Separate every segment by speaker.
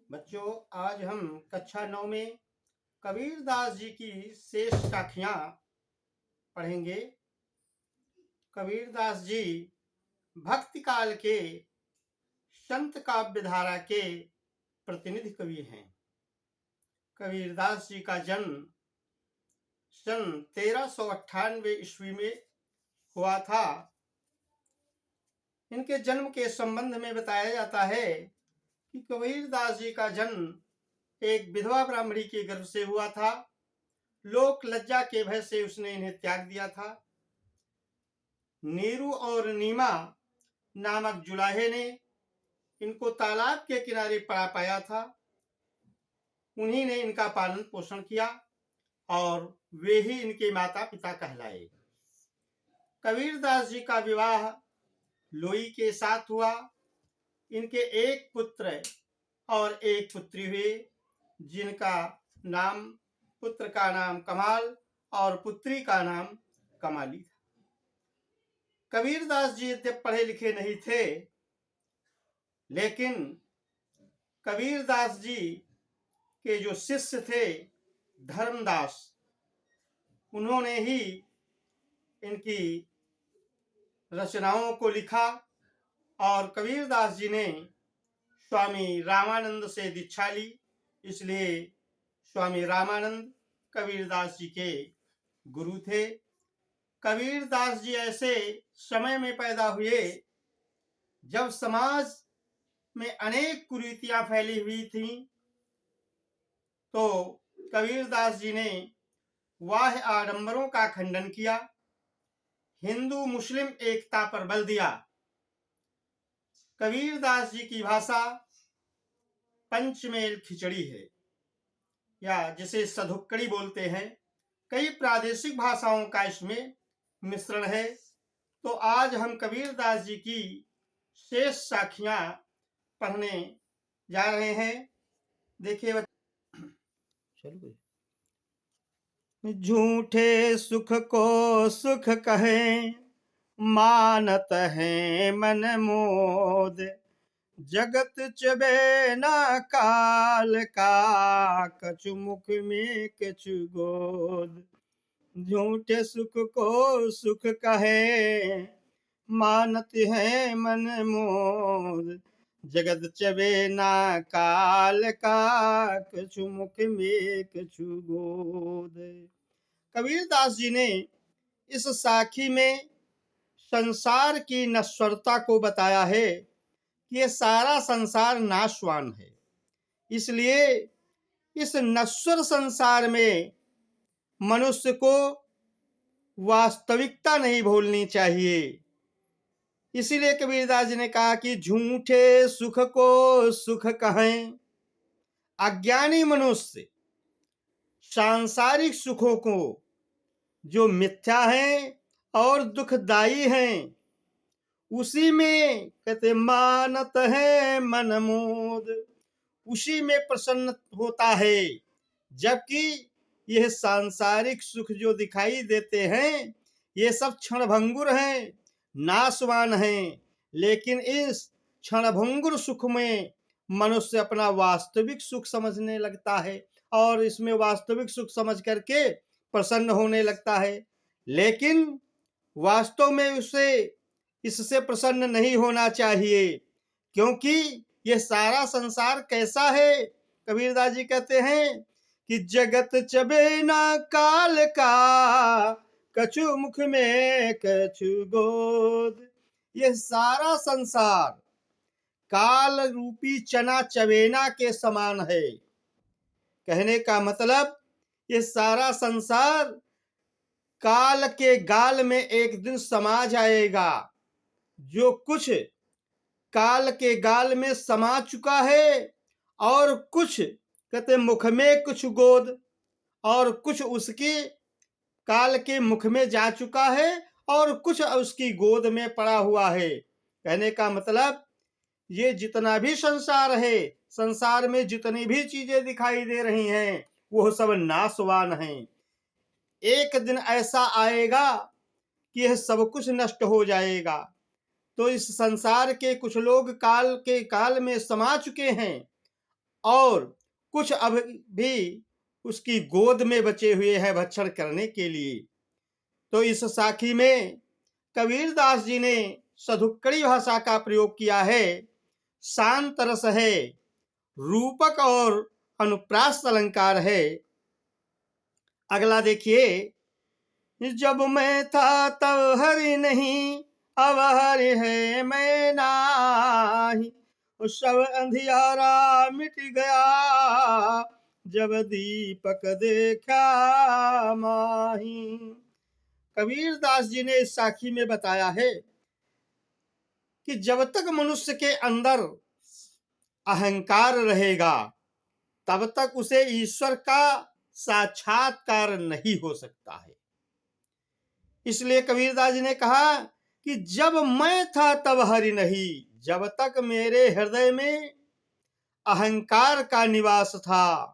Speaker 1: बच्चों, आज हम कक्षा 9 में कबीरदास जी की शेष साखियां पढ़ेंगे। कबीरदास जी भक्ति काल के संत काव्य धारा के प्रतिनिधि कवि हैं। कबीरदास जी का जन्म सन 1398 ईस्वी में हुआ था। इनके जन्म के संबंध में बताया जाता है कि कबीरदास जी का जन्म एक विधवा ब्राह्मणी के गर्भ से हुआ था। लोक लज्जा के भय से उसने इन्हें त्याग दिया था। नीरू और नीमा नामक जुलाहे ने इनको तालाब के किनारे पड़ा पाया था। उन्हीं ने इनका पालन पोषण किया और वे ही इनके माता पिता कहलाए। कबीरदास जी का विवाह लोई के साथ हुआ। इनके एक पुत्र और एक पुत्री हुए, जिनका नाम, पुत्र का नाम कमाल और पुत्री का नाम कमाली था। कबीरदास जी यद्यपि पढ़े लिखे नहीं थे, लेकिन कबीरदास जी के जो शिष्य थे धर्मदास, उन्होंने ही इनकी रचनाओं को लिखा और कबीरदास जी ने स्वामी रामानंद से दीक्षा ली। इसलिए स्वामी रामानंद कबीरदास जी के गुरु थे। कबीरदास जी ऐसे समय में पैदा हुए जब समाज में अनेक कुरीतियां फैली हुई थीं, तो कबीरदास जी ने बाह्य आडंबरों का खंडन किया, हिंदू मुस्लिम एकता पर बल दिया। कबीरदास जी की भाषा पंचमेल खिचड़ी है, या जिसे सधुक्कड़ी बोलते हैं। कई प्रादेशिक भाषाओं का इसमें मिश्रण है। तो आज हम कबीरदास जी की शेष साखियां पढ़ने जा रहे हैं। देखिए, झूठे सुख को सुख कहें, मानत है मन मोद। जगत चबे न काल का, कछु मुख में कछु गोद। झूठे सुख को सुख कहे, मानत है मन मोद। जगत चबे ना काल का, कछु मुख में कछु गोद। कबीरदास जी ने इस साखी में संसार की नश्वरता को बताया है कि ये सारा संसार नाशवान है। इसलिए इस नश्वर संसार में मनुष्य को वास्तविकता नहीं भूलनी चाहिए। इसीलिए कबीरदास जी ने कहा कि झूठे सुख को सुख कहें। अज्ञानी मनुष्य सांसारिक सुखों को, जो मिथ्या हैं और दुखदायी हैं, उसी में कहते मानत है मन मोद, उसी में प्रसन्न होता है। जबकि यह सांसारिक सुख जो दिखाई देते हैं, ये सब क्षणभंगुर हैं, नाशवान हैं। लेकिन इस क्षणभंगुर सुख में मनुष्य अपना वास्तविक सुख समझने लगता है और इसमें वास्तविक सुख समझ करके प्रसन्न होने लगता है। लेकिन वास्तव में उसे इससे प्रसन्न नहीं होना चाहिए, क्योंकि यह सारा संसार कैसा है। कबीरदास जी कहते हैं कि जगत चबे ना काल का, कछु मुख में कछु गोद। यह सारा संसार काल रूपी चना चबेना के समान है। कहने का मतलब यह सारा संसार काल के गाल में एक दिन समा जाएगा। जो कुछ काल के गाल में समा चुका है और कुछ कहते मुख में कुछ गोद, और कुछ उसके काल के मुख में जा चुका है और कुछ उसकी गोद में पड़ा हुआ है। कहने का मतलब ये जितना भी संसार है, संसार में जितनी भी चीजें दिखाई दे रही हैं, वो सब नाशवान हैं। एक दिन ऐसा आएगा कि यह सब कुछ नष्ट हो जाएगा। तो इस संसार के कुछ लोग काल के काल में समा चुके हैं और कुछ अब भी उसकी गोद में बचे हुए हैं भक्षण करने के लिए। तो इस साखी में कबीरदास जी ने सधुक्कड़ी भाषा का प्रयोग किया है। शांत रस है, रूपक और अनुप्रास अलंकार है। अगला देखिए, जब मैं था तब हरि नहीं, अब हरि है मैं नाही, सब अंधियारा मिट गया, जब दीपक देखा माही। कबीरदास जी ने इस साखी में बताया है कि जब तक मनुष्य के अंदर अहंकार रहेगा तब तक उसे ईश्वर का साक्षात्कार नहीं हो सकता है। इसलिए कबीरदास जी ने कहा कि जब मैं था तब हरि नहीं, जब तक मेरे हृदय में अहंकार का निवास था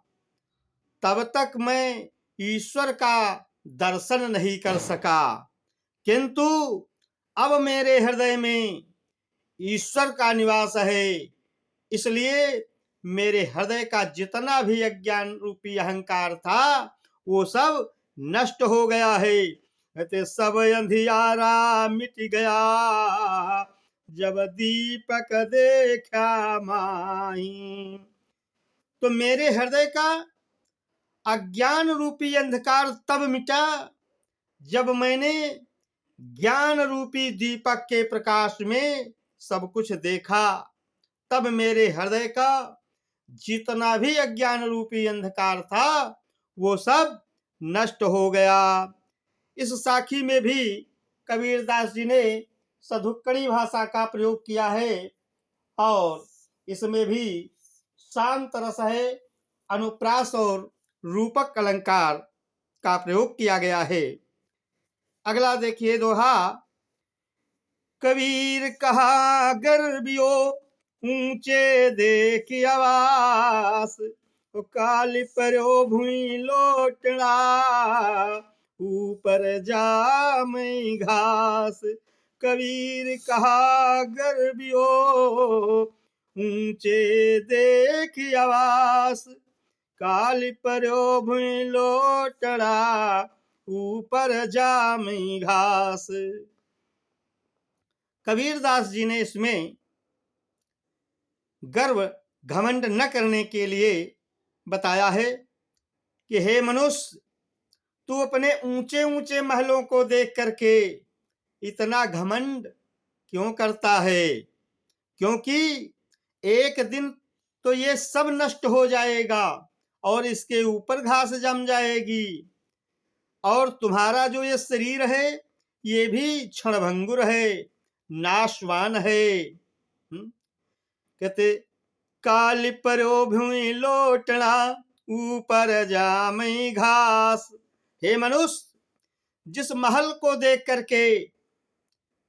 Speaker 1: तब तक मैं ईश्वर का दर्शन नहीं कर सका, किंतु अब मेरे हृदय में ईश्वर का निवास है, इसलिए मेरे हृदय का जितना भी अज्ञान रूपी अहंकार था वो सब नष्ट हो गया है। कहते सब अंधियारा मिट गया, जब दीपक देखा माही। तो मेरे हृदय का अज्ञान रूपी अंधकार तब मिटा जब मैंने ज्ञान रूपी दीपक के प्रकाश में सब कुछ देखा। तब मेरे हृदय का जितना भी अज्ञान रूपी अंधकार था वो सब नष्ट हो गया। इस साखी में भी कबीरदास जी ने सधुक्कड़ी भाषा का प्रयोग किया है और इसमें भी शांत रस है, अनुप्रास और रूपक अलंकार का प्रयोग किया गया है। अगला देखिए दोहा, कबीर कहा गर्वियो ऊंचे देख आवास, काल परो भूमि लोटड़ा ऊपर जामई घास। कबीर कहा गर्वियो ऊंचे देख आवास, काल परो भूमि लोटड़ा ऊपर जामई घास। कबीरदास जी ने इसमें गर्व घमंड न करने के लिए बताया है कि हे मनुष्य, तू अपने ऊंचे ऊंचे महलों को देख करके इतना घमंड क्यों करता है, क्योंकि एक दिन तो ये सब नष्ट हो जाएगा और इसके ऊपर घास जम जाएगी और तुम्हारा जो ये शरीर है ये भी क्षणभंगुर है, नाशवान है। कहते काल परो भूमि लोटना ऊपर जामई घास। हे मनुष्य, जिस महल को देख करके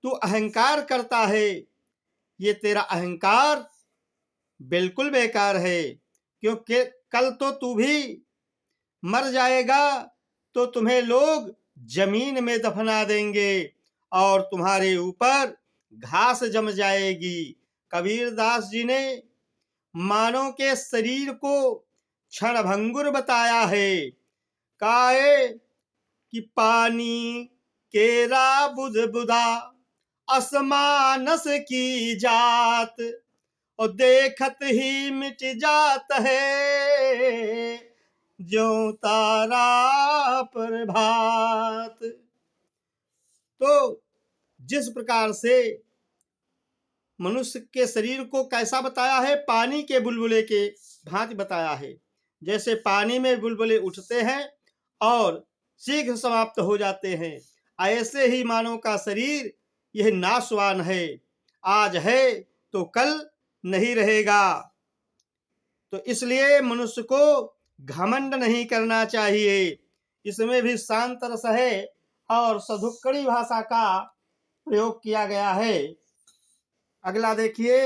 Speaker 1: तू अहंकार करता है ये तेरा अहंकार बिल्कुल बेकार है, क्योंकि कल तो तू भी मर जाएगा तो तुम्हें लोग जमीन में दफना देंगे और तुम्हारे ऊपर घास जम जाएगी। कबीरदास जी ने मानव के शरीर को क्षणभंगुर बताया है। काए कि पानी केरा बुध बुधा असमानस की जात, और देखत ही मिट जात है ज्यों तारा प्रभात। तो जिस प्रकार से मनुष्य के शरीर को कैसा बताया है, पानी के बुलबुले के भांति बताया है। जैसे पानी में बुलबुले उठते हैं और शीघ्र समाप्त हो जाते हैं, ऐसे ही मानव का शरीर यह नाशवान है, आज है तो कल नहीं रहेगा। तो इसलिए मनुष्य को घमंड नहीं करना चाहिए। इसमें भी शांत रस है और सधुक्कड़ी भाषा का प्रयोग किया गया है। अगला देखिए,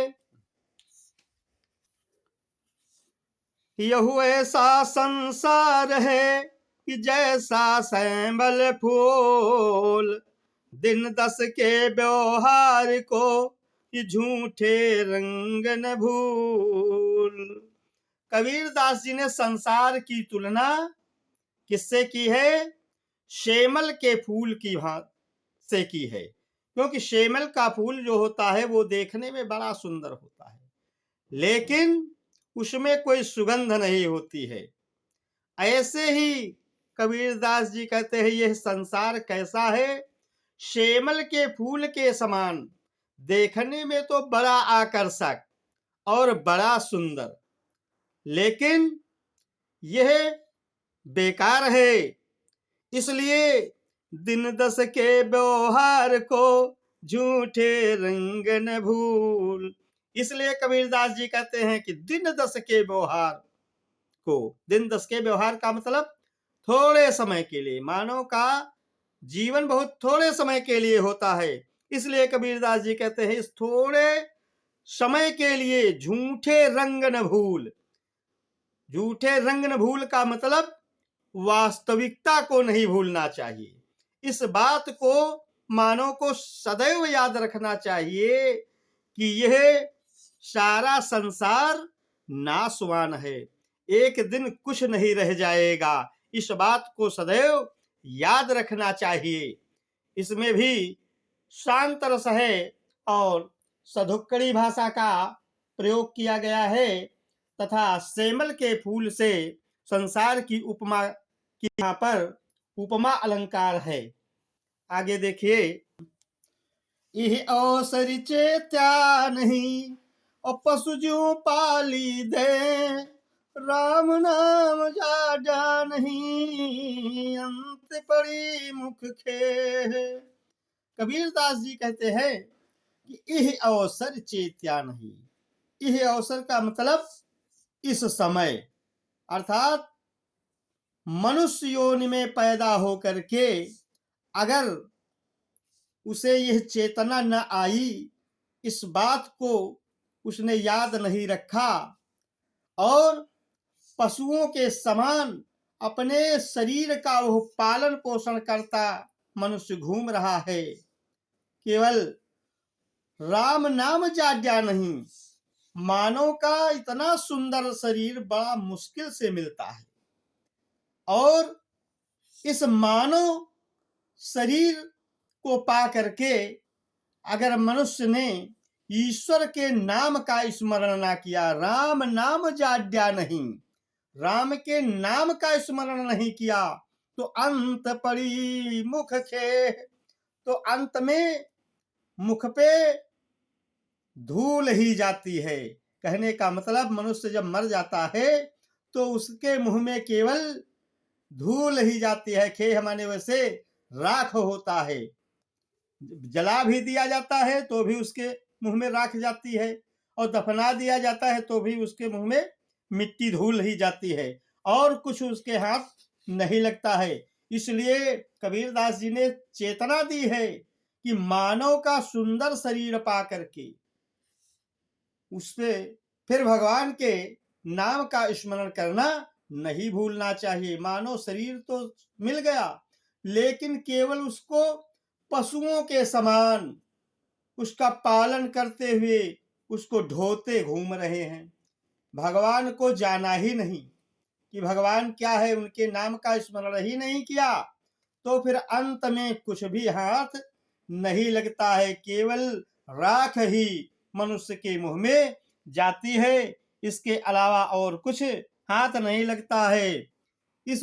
Speaker 1: यहु ऐसा संसार है कि जैसा सैंबल फूल, दिन दस के व्यवहार को कि झूठे रंग न भूल। कबीरदास जी ने संसार की तुलना किससे की है? शेमल के फूल की भांति से की है, क्योंकि शेमल का फूल जो होता है वो देखने में बड़ा सुंदर होता है, लेकिन उसमें कोई सुगंध नहीं होती है। ऐसे ही कबीरदास जी कहते हैं यह संसार कैसा है? शेमल के फूल के समान, देखने में तो बड़ा आकर्षक और बड़ा सुंदर, लेकिन यह बेकार है। इसलिए दिन दस के व्यवहार को झूठे रंग न भूल। इसलिए कबीरदास जी कहते हैं कि दिन दस के व्यवहार को, दिन दस के व्यवहार का मतलब थोड़े समय के लिए, मानव का जीवन बहुत थोड़े समय के लिए होता है। इसलिए कबीरदास जी कहते हैं इस थोड़े समय के लिए झूठे रंग न भूल। झूठे रंग न भूल का मतलब वास्तविकता को नहीं भूलना चाहिए। इस बात को मानव को सदैव याद रखना चाहिए कि यह सारा संसार नाशवान है, एक दिन कुछ नहीं रह जाएगा। इस बात को सदैव याद रखना चाहिए। इसमें भी शांत रस है और सधुक्कड़ी भाषा का प्रयोग किया गया है तथा सेमल के फूल से संसार की उपमा की यहाँ पर उपमा अलंकार है। आगे देखिए, यह अवसर चेत्या नहीं और पशु जो पाली दे, राम नाम जाजा नहीं अंत पड़ी मुख खे। कबीरदास जी कहते हैं कि यह अवसर चेत्या नहीं। यह अवसर का मतलब इस समय, अर्थात मनुष्य योनि में पैदा होकर के अगर उसे यह चेतना न आई, इस बात को उसने याद नहीं रखा और पशुओं के समान अपने शरीर का वो पालन पोषण करता मनुष्य घूम रहा है, केवल राम नाम जाज्ञा नहीं। मानव का इतना सुंदर शरीर बड़ा मुश्किल से मिलता है और इस मानव शरीर को पा करके अगर मनुष्य ने ईश्वर के नाम का स्मरण ना किया, राम नाम जाड्या नहीं, राम के नाम का स्मरण नहीं किया, तो अंत पड़ी मुख खे, तो अंत में मुख पे धूल ही जाती है। कहने का मतलब मनुष्य जब मर जाता है तो उसके मुंह में केवल धूल ही जाती है। खे माने वैसे राख होता है, जला भी दिया जाता है तो भी उसके मुंह में राख जाती है और दफना दिया जाता है तो भी उसके मुंह में मिट्टी धूल ही जाती है और कुछ उसके हाथ नहीं लगता है। इसलिए कबीरदास जी ने चेतना दी है कि मानव का सुंदर शरीर पा करके उससे फिर भगवान के नाम का स्मरण करना नहीं भूलना चाहिए। मानव शरीर तो मिल गया, लेकिन केवल उसको पशुओं के समान उसका पालन करते हुए उसको ढोते घूम रहे हैं। भगवान को जाना ही नहीं कि भगवान क्या है, उनके नाम का स्मरण ही नहीं किया, तो फिर अंत में कुछ भी हाथ नहीं लगता है, केवल राख ही मनुष्य के मुंह में जाती है, इसके अलावा और कुछ हाथ नहीं लगता है। इस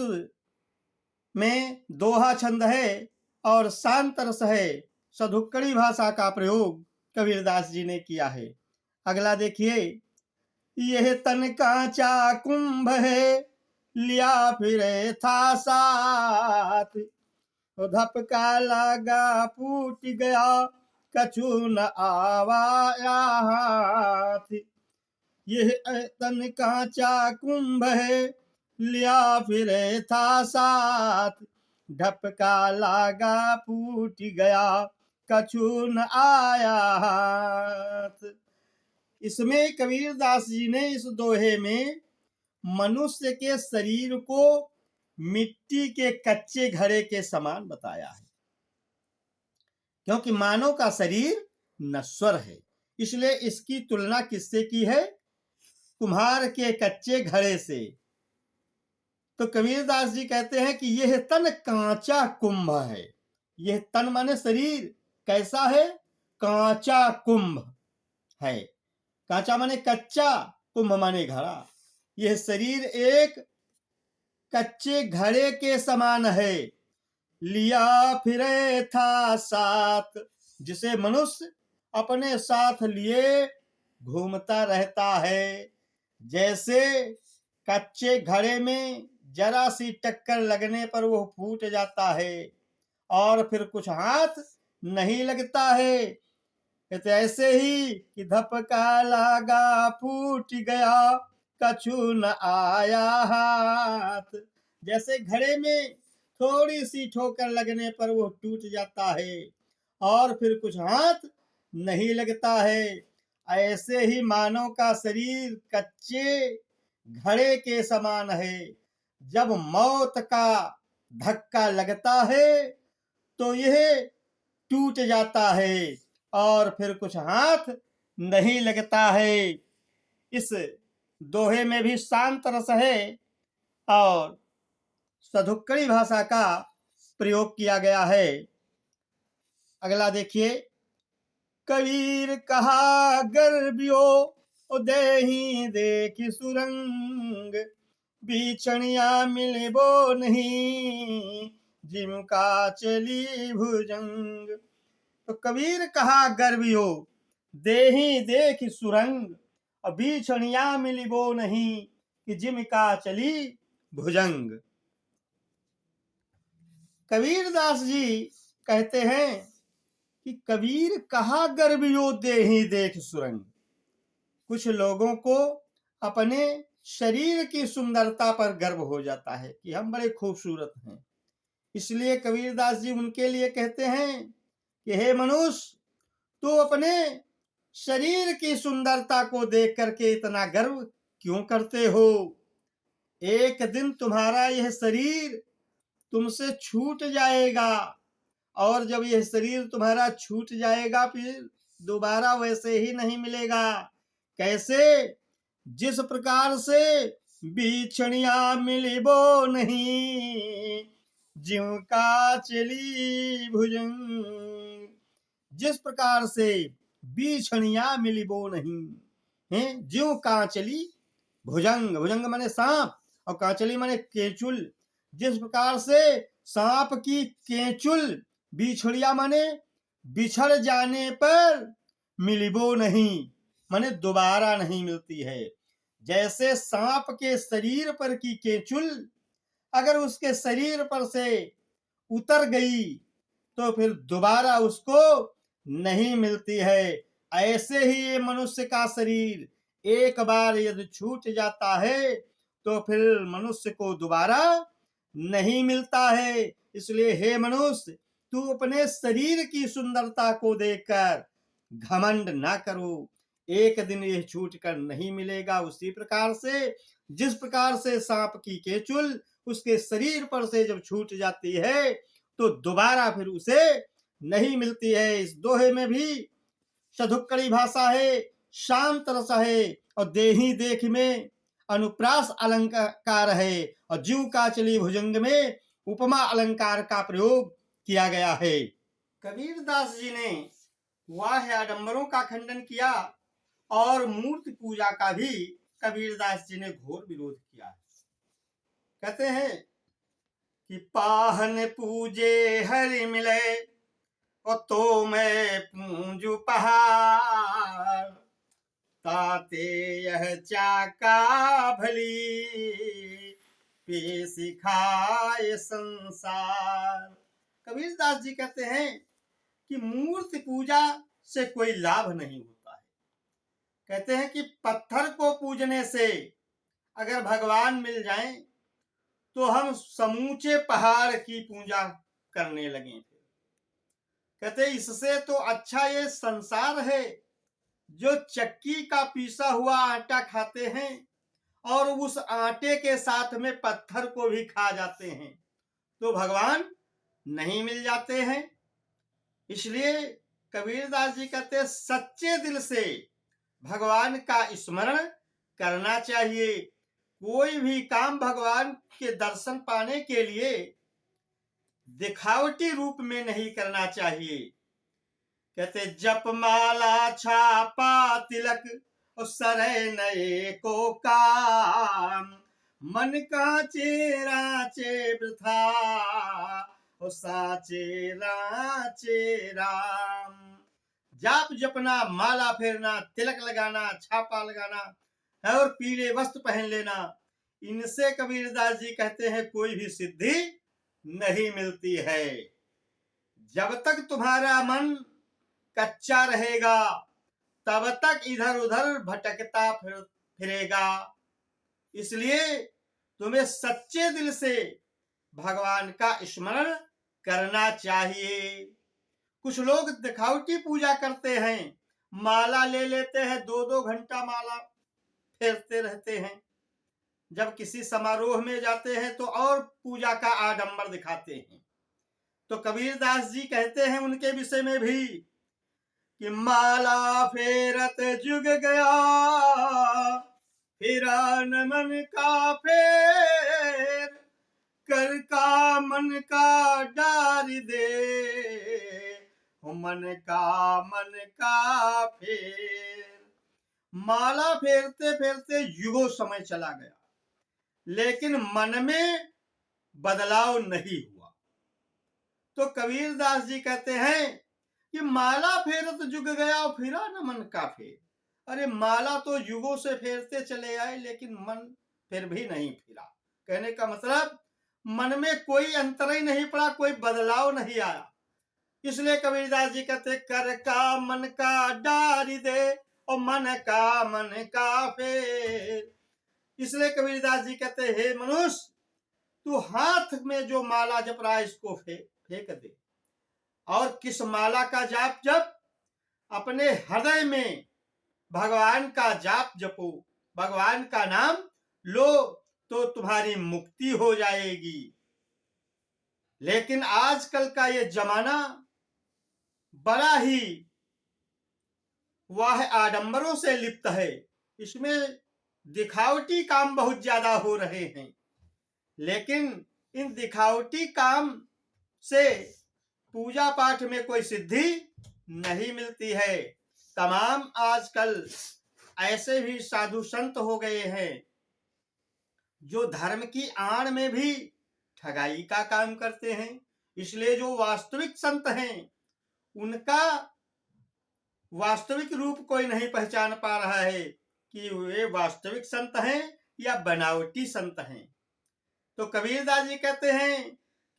Speaker 1: में दोहा छंद है और शांत रस है, सधुक्कड़ी भाषा का प्रयोग कबीरदास जी ने किया है। अगला देखिए, यह तन कांचा कुंभ है लिया फिरे था साथ, धपका लगा फूट गया कछु न आवाया हाथ। यह तन कांचा कुंभ है लिया फिरे था साथ, ढपका लागा फूट गया कछु न आया हाथ। इसमें कबीरदास जी ने इस दोहे में मनुष्य के शरीर को मिट्टी के कच्चे घड़े के समान बताया है, क्योंकि मानव का शरीर नश्वर है। इसलिए इसकी तुलना किससे की है? कुम्हार के कच्चे घड़े से। तो कबीरदास जी कहते हैं कि यह तन कांचा कुंभ है। यह तन माने शरीर कैसा है? कांचा कुंभ है। कांचा माने कच्चा, कुंभ माने घड़ा। यह शरीर एक कच्चे घड़े के समान है। लिया फिरे था साथ, जिसे मनुष्य अपने साथ लिए घूमता रहता है। जैसे कच्चे घड़े में जरा सी टक्कर लगने पर वो फूट जाता है और फिर कुछ हाथ नहीं लगता है, तो ऐसे ही कि धपका लगा फूट गया कछु न आया हाथ। जैसे घड़े में थोड़ी सी ठोकर लगने पर वो टूट जाता है और फिर कुछ हाथ नहीं लगता है, ऐसे ही मानव का शरीर कच्चे घड़े के समान है। जब मौत का धक्का लगता है तो यह टूट जाता है और फिर कुछ हाथ नहीं लगता है। इस दोहे में भी शांत रस है और सधुक्कड़ी भाषा का प्रयोग किया गया है। अगला देखिए, कबीर कहा गर्बियो देही देख सुरंग, बीछनिया मिलबो नहीं जिमका चली भुजंग। तो कबीर कहा गर्बियो देही देख सुरंग, और बीछनिया मिलबो नहीं कि जिमका चली भुजंग। कबीरदास जी कहते हैं कि कबीर कहा गर्बियो देही देख सुरंग। कुछ लोगों को अपने शरीर की सुंदरता पर गर्व हो जाता है कि हम बड़े खूबसूरत हैं। इसलिए कबीरदास जी उनके लिए कहते हैं कि हे मनुष्य, तू अपने शरीर की सुंदरता को देख करके इतना गर्व क्यों करते हो? एक दिन तुम्हारा यह शरीर तुमसे छूट जाएगा और जब यह शरीर तुम्हारा छूट जाएगा फिर दोबारा वैसे ही नहीं मिलेगा। कैसे? जिस प्रकार से बीछनिया मिलिबो नहीं ज्यों का चली भुजंग। जिस प्रकार से बीछनिया मिलिबो नहीं है ज्यों का चली भुजंग। भुजंग माने सांप और कांचली माने केचुल। जिस प्रकार से सांप की केचुल बिछड़िया माने बिछड़ जाने पर मिलिबो नहीं माने दोबारा नहीं मिलती है। जैसे सांप के शरीर पर की केचुल अगर उसके शरीर पर से उतर गई तो फिर दोबारा उसको नहीं मिलती है, ऐसे ही ये मनुष्य का शरीर एक बार यदि छूट जाता है तो फिर मनुष्य को दोबारा नहीं मिलता है। इसलिए हे मनुष्य, तू अपने शरीर की सुंदरता को देखकर घमंड ना करो, एक दिन यह छूट कर नहीं मिलेगा। उसी प्रकार से जिस प्रकार से सांप की केचुल उसके शरीर पर से जब छूट जाती है तो दोबारा फिर उसे नहीं मिलती है। इस दोहे में भी सधुक्कड़ी भाषा है, शांत रस है और देही देख में अनुप्रास अलंकार है और ज्यों का चली भुजंग में उपमा अलंकार का प्रयोग किया गया है। कबीरदास जी ने वाह्य आडंबरों का खंडन किया और मूर्ति पूजा का भी कबीरदास जी ने घोर विरोध किया। कहते हैं कि पाहन पूजे हरि मिले और तो मैं पूंजू पहाड़, ताते यह चाका भली पे सिखाए संसार। कबीरदास जी कहते हैं कि मूर्ति पूजा से कोई लाभ नहीं होता है। कहते हैं कि पत्थर को पूजने से अगर भगवान मिल जाएं तो हम समूचे पहाड़ की पूजा करने लगे। कहते इससे तो अच्छा ये संसार है जो चक्की का पीसा हुआ आटा खाते हैं और उस आटे के साथ में पत्थर को भी खा जाते हैं, तो भगवान नहीं मिल जाते हैं। इसलिए कबीरदास जी कहते सच्चे दिल से भगवान का स्मरण करना चाहिए। कोई भी काम भगवान के दर्शन पाने के लिए दिखावटी रूप में नहीं करना चाहिए। कहते जप माला छापा तिलक और सरे नए को काम, मन काचे राचे वृथा और साचे राचे राम। जाप जपना, माला फेरना, तिलक लगाना, छापा लगाना है और पीले वस्त्र पहन लेना, इनसे कबीरदास जी कहते हैं कोई भी सिद्धि नहीं मिलती है। जब तक तुम्हारा मन कच्चा रहेगा तब तक इधर उधर भटकता फिरेगा। इसलिए तुम्हें सच्चे दिल से भगवान का स्मरण करना चाहिए। कुछ लोग दिखावटी पूजा करते हैं, माला ले लेते हैं, 2-2 घंटा माला फेरते रहते हैं। जब किसी समारोह में जाते हैं तो और पूजा का आडंबर दिखाते हैं। तो कबीरदास जी कहते हैं उनके विषय में भी कि माला फेरत जुग गया, फिरा न मन का फेर, कर का मन का डारी दे, मन का फेर। माला फेरते फेरते युगों समय चला गया, लेकिन मन में बदलाव नहीं हुआ। तो कबीरदास जी कहते हैं कि माला फेरत जुग गया फिरा न मन का फेर। अरे माला तो युगों से फेरते चले आए लेकिन मन फिर भी नहीं फिरा। कहने का मतलब मन में कोई अंतर ही नहीं पड़ा, कोई बदलाव नहीं आया। इसलिए कबीरदास जी कहते कर का मन का डारी दे और मन का फेर। इसलिए कबीरदास जी कहते हे मनुष्य, तू हाथ में जो माला जप रहा है इसको फेंक दे और किस माला का जाप जप, अपने हृदय में भगवान का जाप जपो, भगवान का नाम लो तो तुम्हारी मुक्ति हो जाएगी। लेकिन आजकल का ये जमाना बड़ा ही वह आडंबरों से लिप्त है। इसमें दिखावटी काम बहुत ज्यादा हो रहे हैं, लेकिन इन दिखावटी काम से पूजा पाठ में कोई सिद्धि नहीं मिलती है। तमाम आजकल ऐसे भी साधु संत हो गए हैं जो धर्म की आड़ में भी ठगाई का काम करते हैं। इसलिए जो वास्तविक संत हैं उनका वास्तविक रूप कोई नहीं पहचान पा रहा है कि वे वास्तविक संत हैं या बनावटी संत हैं। तो कबीरदास जी कहते हैं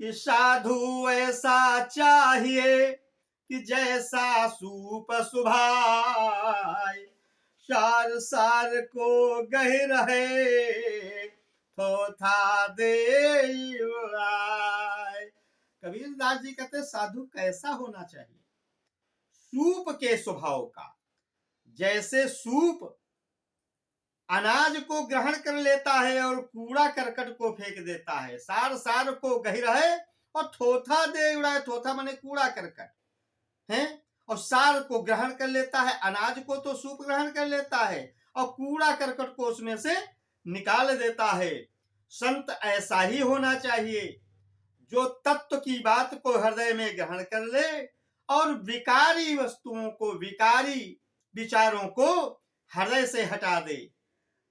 Speaker 1: कि साधु ऐसा चाहिए कि जैसा सूप सुभाए, सार सार को गह रहे, थोथा दे उड़ाए। कबीरदास जी कहते साधु कैसा होना चाहिए? सूप के स्वभाव का। जैसे सूप अनाज को ग्रहण कर लेता है और कूड़ा करकट को फेंक देता है, सार सार को गह रहे और थोथा दे उड़ाए। थोथा माने कूड़ा करकट है, और सार को ग्रहण कर लेता है। अनाज को तो सूप ग्रहण कर लेता है और कूड़ा करकट को उसमें से निकाल देता है। संत ऐसा ही होना चाहिए जो तत्व की बात को हृदय में ग्रहण कर ले और विकारी वस्तुओं को, विकारी विचारों को हृदय से हटा दे।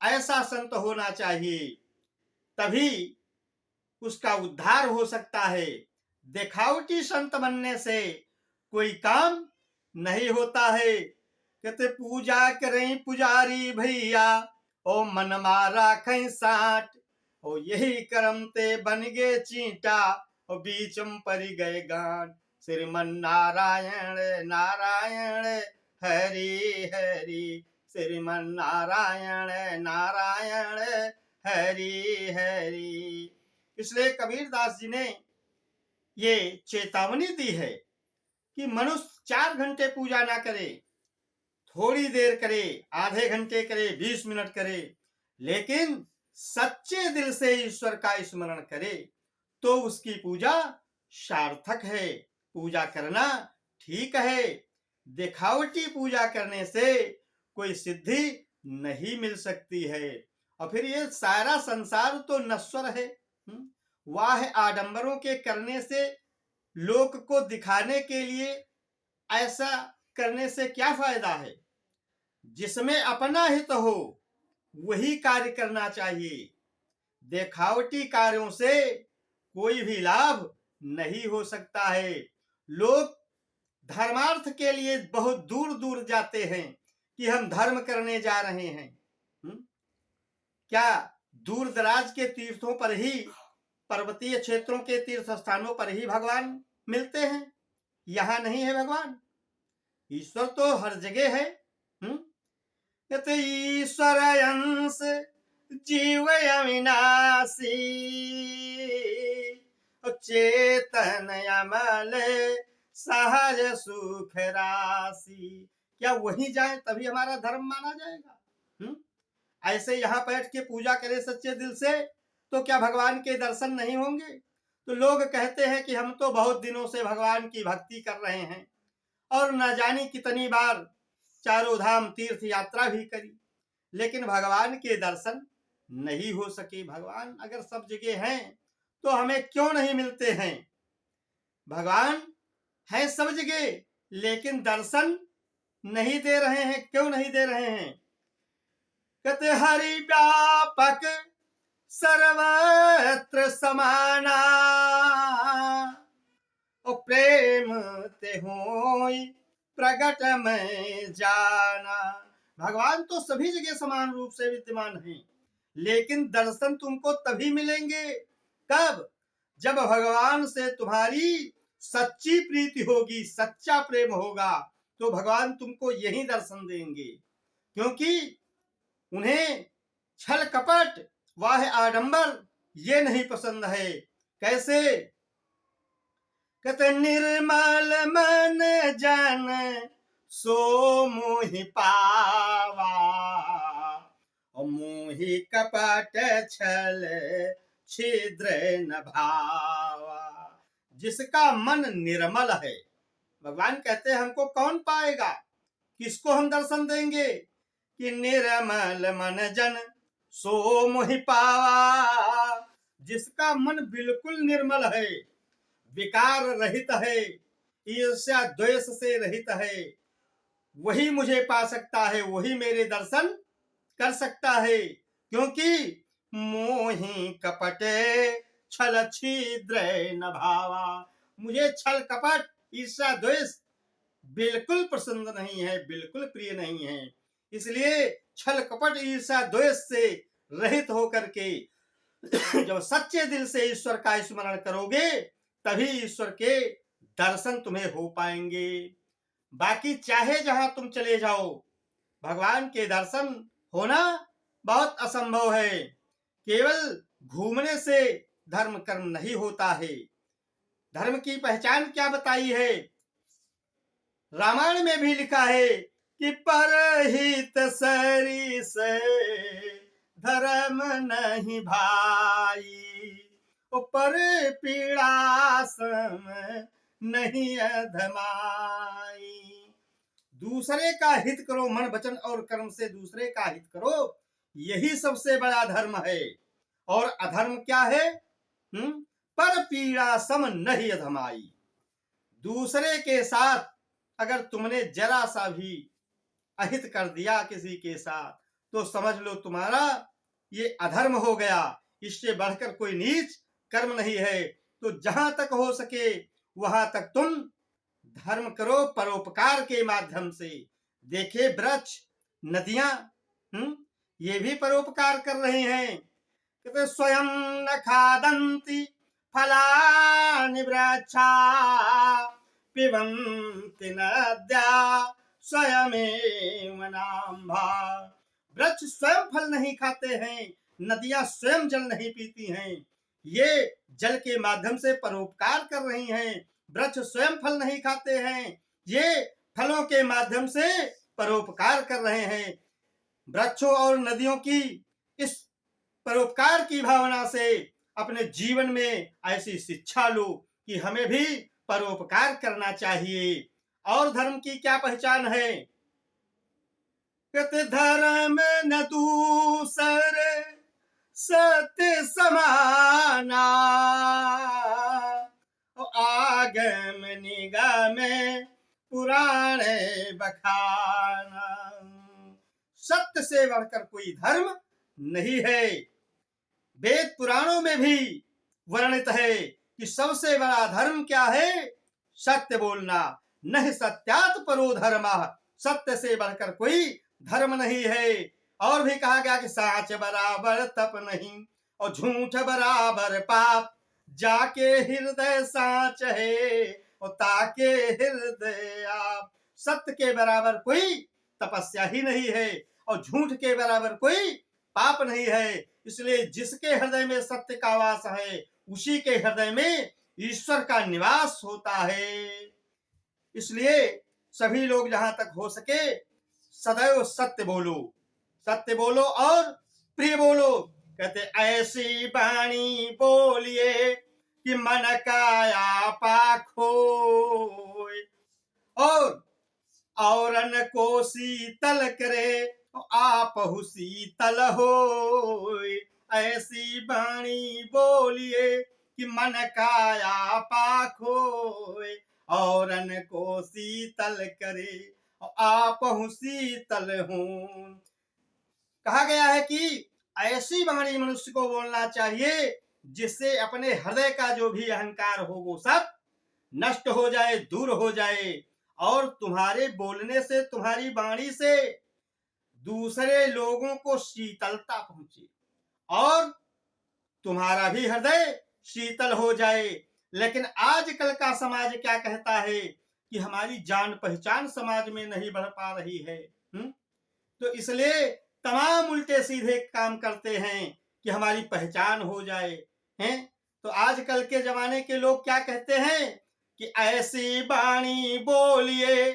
Speaker 1: ऐसा संत होना चाहिए, तभी उसका उद्धार हो सकता है। दिखावटी संत बनने से कोई काम नहीं होता है। कहते पूजा करें पुजारी भैया ओ मन मारा खई साठ, ओ यही करम ते बन गए चींटा और बीचम परी गए गांठ। श्रीमन नारायण नारायण हरि हरि, श्रीमन नारायण नारायण हरि हरि। इसलिए कबीरदास जी ने ये चेतावनी दी है कि मनुष्य 4 घंटे पूजा ना करे, थोड़ी देर करे, आधे घंटे करे, 20 मिनट करे, लेकिन सच्चे दिल से ईश्वर का स्मरण करे तो उसकी पूजा सार्थक है। पूजा करना ठीक है, दिखावटी पूजा करने से कोई सिद्धि नहीं मिल सकती है। और फिर ये सारा संसार तो नश्वर है। वाह आडंबरों के करने से, लोक को दिखाने के लिए ऐसा करने से क्या फायदा है। जिसमें अपना हित हो वही कार्य करना चाहिए। देखावटी कार्यों से कोई भी लाभ नहीं हो सकता है। लोग धर्मार्थ के लिए बहुत दूर दूर जाते हैं कि हम धर्म करने जा रहे हैं। क्या दूर दराज के तीर्थों पर ही, पर्वतीय क्षेत्रों के तीर्थ स्थानों पर ही भगवान मिलते हैं? यहाँ नहीं है भगवान? ईश्वर तो हर जगह है। ईश्वर अंश जीव अविनाशी, चेतन अमल सहज सुख राशि। क्या वहीं जाए तभी हमारा धर्म माना जाएगा? ऐसे यहाँ बैठ के पूजा करें सच्चे दिल से तो क्या भगवान के दर्शन नहीं होंगे? तो लोग कहते हैं कि हम तो बहुत दिनों से भगवान की भक्ति कर रहे हैं और न जाने कितनी बार चारों धाम तीर्थ यात्रा भी करी, लेकिन भगवान के दर्शन नहीं हो सके। भगवान अगर सब जगह हैं तो हमें क्यों नहीं मिलते हैं? भगवान है सब जगह लेकिन दर्शन नहीं दे रहे हैं। क्यों नहीं दे रहे हैं? कहते हरि व्यापक सर्वत्र समाना, और प्रेम ते होई प्रगट में जाना। भगवान तो सभी जगह समान रूप से विद्यमान हैं, लेकिन दर्शन तुमको तभी मिलेंगे कब? जब भगवान से तुम्हारी सच्ची प्रीति होगी, सच्चा प्रेम होगा, तो भगवान तुमको यही दर्शन देंगे। क्योंकि उन्हें छल कपट, वाह आडंबर ये नहीं पसंद है। कैसे? कहते निर्मल मन जन सो मोहि पावा, और मोहि कपट छल छिद्र न भावा। जिसका मन निर्मल है, भगवान कहते हैं हमको कौन पाएगा? किसको हम दर्शन देंगे? कि निर्मल मन जन सो मोहि पावा। जिसका मन बिल्कुल निर्मल है, विकार रहित है, ईर्ष्या द्वेष से रहित है, वही मुझे पा सकता है, वही मेरे दर्शन कर सकता है। क्योंकि मोहि कपटे छल छिद्र न भावा। मुझे छल कपट ईर्ष्या द्वेष बिल्कुल पसंद नहीं है, बिल्कुल प्रिय नहीं है। इसलिए छल कपट ईर्ष्या द्वेष से रहित होकर के जब सच्चे दिल से ईश्वर का स्मरण करोगे तभी ईश्वर के दर्शन तुम्हें हो पाएंगे। बाकी चाहे जहां तुम चले जाओ, भगवान के दर्शन होना बहुत असंभव है। केवल घूमने से धर्म कर्म नहीं होता है। धर्म की पहचान क्या बताई है? रामायण में भी लिखा है कि परहित सरिस धर्म नहीं भाई, पर पीड़ा सम नहीं अधमाई। दूसरे का हित करो, मन वचन और कर्म से दूसरे का हित करो, यही सबसे बड़ा धर्म है। और अधर्म क्या है? पर पीड़ा सम नहीं अधमाई। दूसरे के साथ अगर तुमने जरा सा भी अहित कर दिया किसी के साथ, तो समझ लो तुम्हारा ये अधर्म हो गया। इससे बढ़कर कोई नीच कर्म नहीं है। तो जहां तक हो सके वहां तक तुम धर्म करो परोपकार के माध्यम से। देखे वृक्ष, नदियां, ये भी परोपकार कर रहे हैं। कहते स्वयं न खादन्ति फलानि वृक्षा, पिबन्ति नद्या स्वयमेव नाम्भा। वृक्ष स्वयं फल नहीं खाते हैं, नदियां स्वयं जल नहीं पीती हैं। ये जल के माध्यम से परोपकार कर रही हैं। वृक्ष स्वयं फल नहीं खाते हैं, ये फलों के माध्यम से परोपकार कर रहे हैं। वृक्षों और नदियों की इस परोपकार की भावना से अपने जीवन में ऐसी शिक्षा लो कि हमें भी परोपकार करना चाहिए। और धर्म की क्या पहचान है? कहते धर्म न दूसर सत्य समाना, आगम निगम पुराण बखाना। सत्य से बढ़कर कोई धर्म नहीं है। वेद पुराणों में भी वर्णित है कि सबसे बड़ा धर्म क्या है? सत्य बोलना। नहीं सत्यात परो धर्मः, सत्य से बढ़कर कोई धर्म नहीं है। और भी कहा गया कि साच बराबर तप नहीं और झूठ बराबर पाप, जाके हृदय साच है और ताके हृदय आप। सत्य के बराबर कोई तपस्या ही नहीं है और झूठ के बराबर कोई पाप नहीं है। इसलिए जिसके हृदय में सत्य का वास है उसी के हृदय में ईश्वर का निवास होता है। इसलिए सभी लोग जहां तक हो सके सदैव सत्य बोलो, सत्य बोलो और प्रिय बोलो। कहते ऐसी वाणी बोलिए कि मन काया पाखोय, औरन को शीतल करे आपहु शीतल होय। ऐसी वाणी बोलिए कि मन काया पाखोय, औरन को शीतल करे आपहु शीतल हो। कहा गया है कि ऐसी वाणी मनुष्य को बोलना चाहिए जिससे अपने हृदय का जो भी अहंकार हो वो सब नष्ट हो जाए, दूर हो जाए, और तुम्हारे बोलने से, तुम्हारी वाणी से दूसरे लोगों को शीतलता पहुंचे और तुम्हारा भी हृदय शीतल हो जाए। लेकिन आजकल का समाज क्या कहता है कि हमारी जान पहचान समाज में नहीं बढ़ पा रही है। तो इसलिए तमाम उल्टे सीधे काम करते हैं कि हमारी पहचान हो जाए। हैं तो आजकल के जमाने के लोग क्या कहते हैं कि ऐसी वाणी बोलिए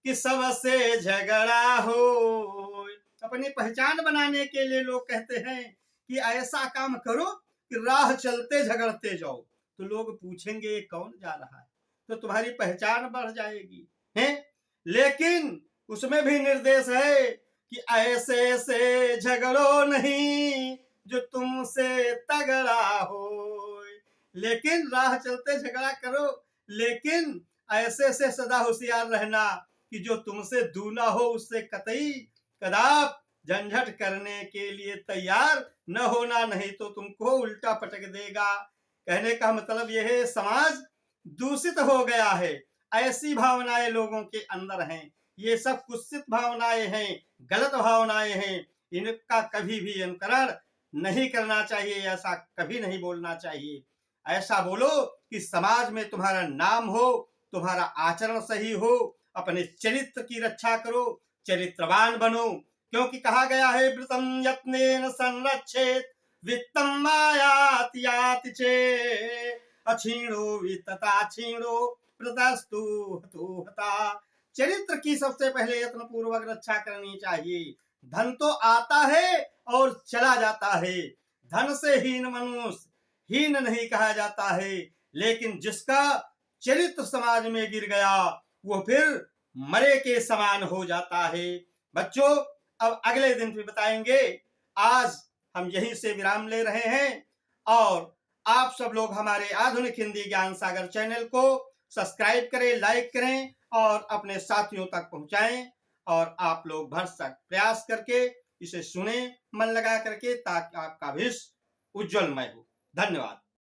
Speaker 1: कि सबसे झगड़ा हो। अपनी पहचान बनाने के लिए लोग कहते हैं कि ऐसा काम करो कि राह चलते झगड़ते जाओ, तो लोग पूछेंगे कौन जा रहा है, तो तुम्हारी पहचान बढ़ जाएगी। हैं लेकिन उसमें भी निर्देश है कि ऐसे से झगड़ो नहीं जो तुमसे तगड़ा हो। लेकिन राह चलते झगड़ा करो, लेकिन ऐसे से सदा होशियार रहना कि जो तुमसे दूना हो उससे कतई कदाप झंझट करने के लिए तैयार न होना, नहीं तो तुमको उल्टा पटक देगा। कहने का मतलब यह है समाज दूषित हो गया है, ऐसी भावनाएं लोगों के अंदर हैं। ये सब कुत्सित भावनाएं हैं, गलत भावनाएं हैं। इनका कभी भी अनुकरण नहीं करना चाहिए, ऐसा कभी नहीं बोलना चाहिए। ऐसा बोलो कि समाज में तुम्हारा नाम हो, तुम्हारा आचरण सही हो, अपने चरित्र की रक्षा करो, चरित्रवान बनो। क्योंकि कहा गया है वृतम यत्नेन संरक्षेत वित्तम मायाति याति चे, अक्षीणो वित्तता क्षीणो प्रतस्तु हतो हता। चरित्र की सबसे पहले यत्न पूर्वक रक्षा करनी चाहिए। धन तो आता है और चला जाता है, धन से हीन मनुष्य हीन नहीं कहा जाता है, लेकिन जिसका चरित्र समाज में गिर गया वो फिर मरे के समान हो जाता है। बच्चों अब अगले दिन भी बताएंगे। आज हम यहीं से विराम ले रहे हैं और आप सब लोग हमारे आधुनिक हिंदी ज्ञान सागर चैनल को सब्सक्राइब करें, लाइक करें और अपने साथियों तक पहुंचाएं। और आप लोग भरसक प्रयास करके इसे सुने मन लगा करके, ताकि आपका भविष्य उज्जवलमय हो। धन्यवाद।